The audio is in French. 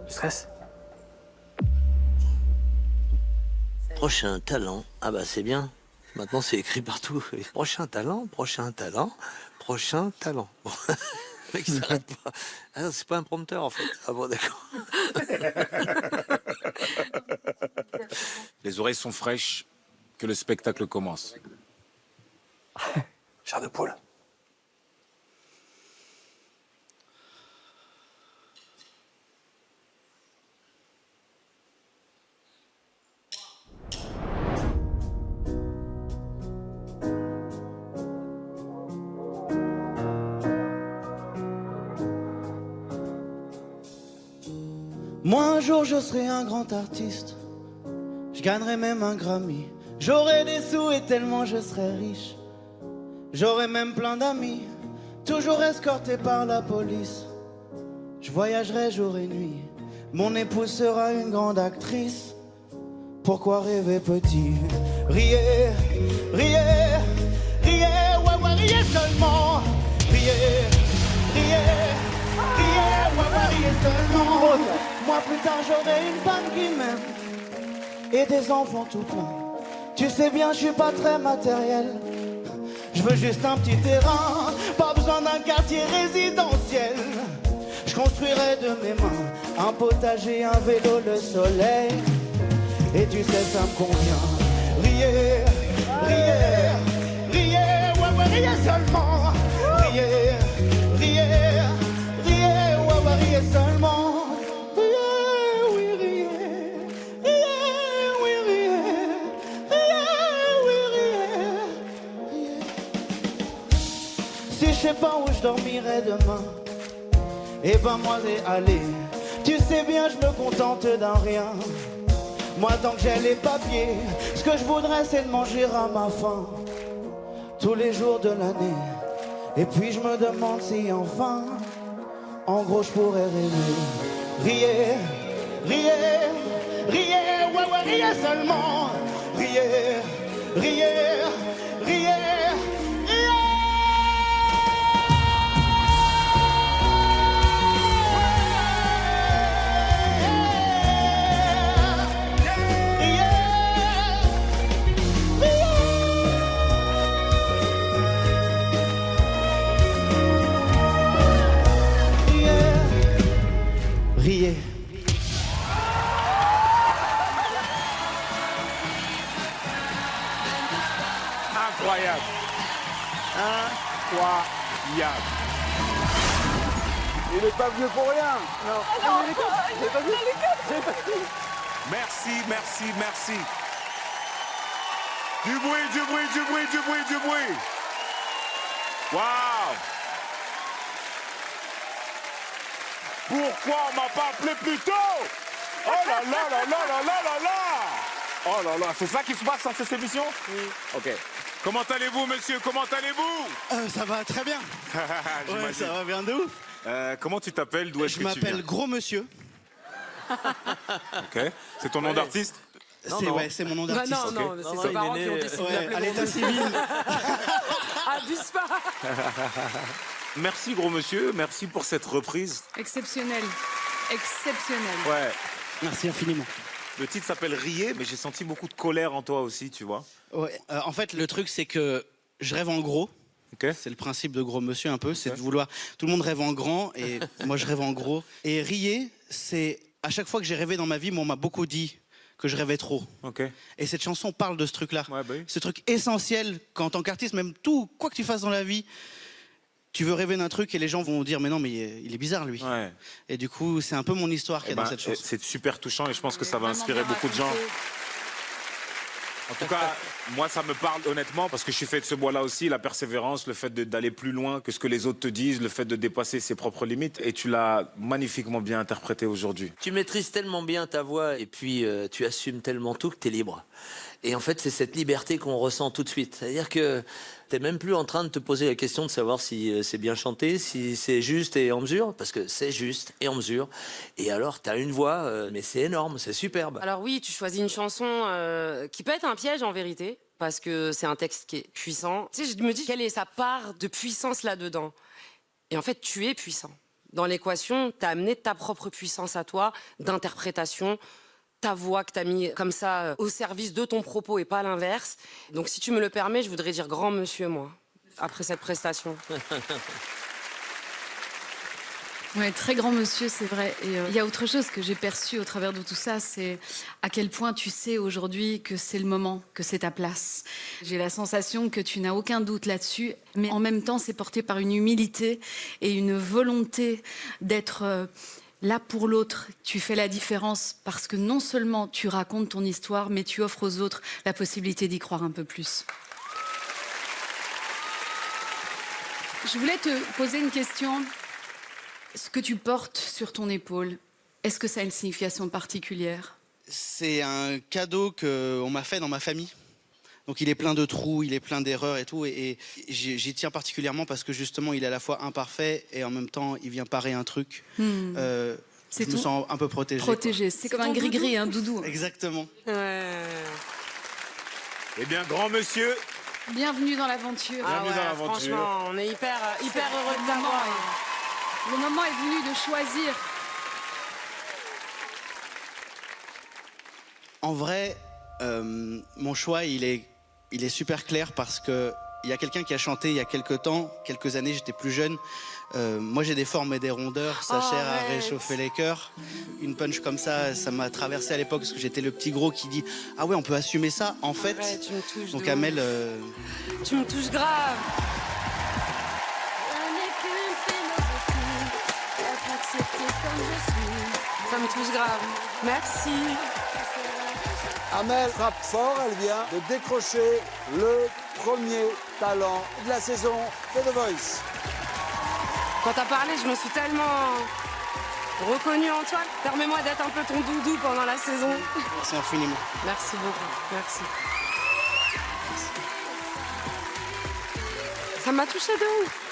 Stress. Prochain talent. Ah bah c'est bien. Maintenant c'est écrit partout. Prochain talent, prochain talent, prochain talent. Bon. Le mec il s'arrête pas. Ah non, c'est pas un prompteur en fait. Ah bon d'accord. Les oreilles sont fraîches, que le spectacle commence. Chair de poule. Moi un jour je serai un grand artiste, je gagnerai même un Grammy. J'aurai des sous et tellement je serai riche, j'aurai même plein d'amis, toujours escorté par la police. Je voyagerai jour et nuit, mon épouse sera une grande actrice. Pourquoi rêver petit? Riez, riez, riez, ouais ouais riez seulement. Riez, riez, riez, ouais ouais riez seulement. Moi plus tard j'aurai une femme qui m'aime et des enfants tout plein. Tu sais bien je suis pas très matériel, je veux juste un petit terrain, pas besoin d'un quartier résidentiel. Je construirai de mes mains un potager, un vélo, le soleil. Et tu sais ça me convient. Riez, riez, riez, ouais ouais riez seulement. Riez, riez, riez, ouais ouais riez seulement. Riez, oui riez, riez, oui riez, riez, oui riez, riez. Si je sais pas où je dormirai demain, eh ben moi c'est aller. Tu sais bien je me contente d'un rien. Moi tant que j'ai les papiers, ce que je voudrais c'est de manger à ma faim tous les jours de l'année. Et puis je me demande si enfin, en gros je pourrais rêver. Riez, riez, riez, ouais ouais riez seulement. Riez, riez, riez. Riez. Incroyable. Incroyable. Il est pas venu pour rien. Non. J'ai pas vu. J'ai pas vu. Merci, merci, merci. Du bruit, du bruit, du bruit, du bruit, du bruit. Waouh. Pourquoi on m'a pas appelé plus tôt? Oh là là là là là là là là. Oh là là, c'est ça qui se passe dans cette émission? Oui. Ok. Comment allez-vous, monsieur? Comment allez-vous? Ça va très bien. Ouais, J'imagine. ça va bien de ouf. Comment tu t'appelles? D'où est-ce Je que tu viens? m'appelle Gros Monsieur. Ok. C'est ton nom d'artiste? C'est ouais, c'est mon nom d'artiste. Non, non, Non, c'est non, ses il parents est qui ont né, décidé Ouais, d'appeler à Gros l'état Monsieur. civil. Abuse pas. Merci, gros monsieur. Merci pour cette reprise. Exceptionnel. Exceptionnel. Ouais. Merci infiniment. Le titre s'appelle Riez, mais j'ai senti beaucoup de colère en toi aussi, tu vois. Ouais, en fait, le truc, c'est que je rêve en gros. Ok. C'est le principe de Gros Monsieur un peu, c'est de vouloir... Tout le monde rêve en grand et moi je rêve en gros. Et riez, c'est... À chaque fois que j'ai rêvé dans ma vie, on m'a beaucoup dit que je rêvais trop. Ok. Et cette chanson parle de ce truc-là. Ouais, bah oui. Ce truc essentiel qu'en tant qu'artiste, même tout, quoi que tu fasses dans la vie, tu veux rêver d'un truc et les gens vont dire mais non mais il est bizarre lui. Ouais. Et du coup, c'est un peu mon histoire qu'il y a dans cette chanson. C'est super touchant et je pense que ça va Vraiment inspirer bien beaucoup de gens. raconté. En tout cas, moi, ça me parle honnêtement parce que je suis fait de ce bois-là aussi, la persévérance, le fait d'aller plus loin que ce que les autres te disent, le fait de dépasser ses propres limites. Et tu l'as magnifiquement bien interprété aujourd'hui. Tu maîtrises tellement bien ta voix et puis tu assumes tellement tout que tu es libre. Et en fait, c'est cette liberté qu'on ressent tout de suite. C'est-à-dire que tu n'es même plus en train de te poser la question de savoir si c'est bien chanté, si c'est juste et en mesure, parce que c'est juste et en mesure. Et alors, tu as une voix, mais c'est énorme, c'est superbe. Alors oui, tu choisis une chanson qui peut être un piège en vérité, parce que c'est un texte qui est puissant. Tu sais, je me dis quelle est sa part de puissance là-dedans. Et en fait, tu es puissant. dans l'équation, tu as amené ta propre puissance à toi, d'interprétation, ta voix que tu as mis comme ça au service de ton propos et pas l'inverse. Donc si tu me le permets, je voudrais dire grand monsieur, moi, après cette prestation. Ouais, très grand monsieur, c'est vrai. Et il y a autre chose que j'ai perçu au travers de tout ça, c'est à quel point tu sais aujourd'hui que c'est le moment, que c'est ta place. J'ai la sensation que tu n'as aucun doute là-dessus, mais en même temps, c'est porté par une humilité et une volonté d'être là pour l'autre. Tu fais la différence parce que non seulement tu racontes ton histoire, mais tu offres aux autres la possibilité d'y croire un peu plus. Je voulais te poser une question. Ce que tu portes sur ton épaule, est-ce que ça a une signification particulière? C'est un cadeau qu'on m'a fait dans ma famille. Donc il est plein de trous, il est plein d'erreurs et tout. Et j'y tiens particulièrement parce que justement, il est à la fois imparfait et en même temps, il vient parer un truc. Je me sens un peu protégé. Protégé, c'est comme un gris-gris, un doudou. Exactement. Ouais. Eh bien, grand monsieur, Bienvenue dans l'aventure. Bienvenue dans l'aventure. Franchement, on est hyper heureux de t'avoir. Le moment est venu de choisir. En vrai, mon choix, il est super clair parce que il y a quelqu'un qui a chanté il y a quelques années, j'étais plus jeune. Moi, j'ai des formes et des rondeurs, ça sert à réchauffer les cœurs. Une punch comme ça m'a traversé à l'époque parce que j'étais le petit gros qui dit ah ouais, on peut assumer ça. En fait, Ouais, tu me touches donc de Amel, ouf. Tu me touches grave. Ça me touche grave. Merci. Amel frappe fort, elle vient de décrocher le premier talent de la saison de The Voice. Quand t'as parlé, je me suis tellement reconnue en toi. Permets-moi d'être un peu ton doudou pendant la saison. merci infiniment. Merci beaucoup. Merci. Ça m'a touché de ouf.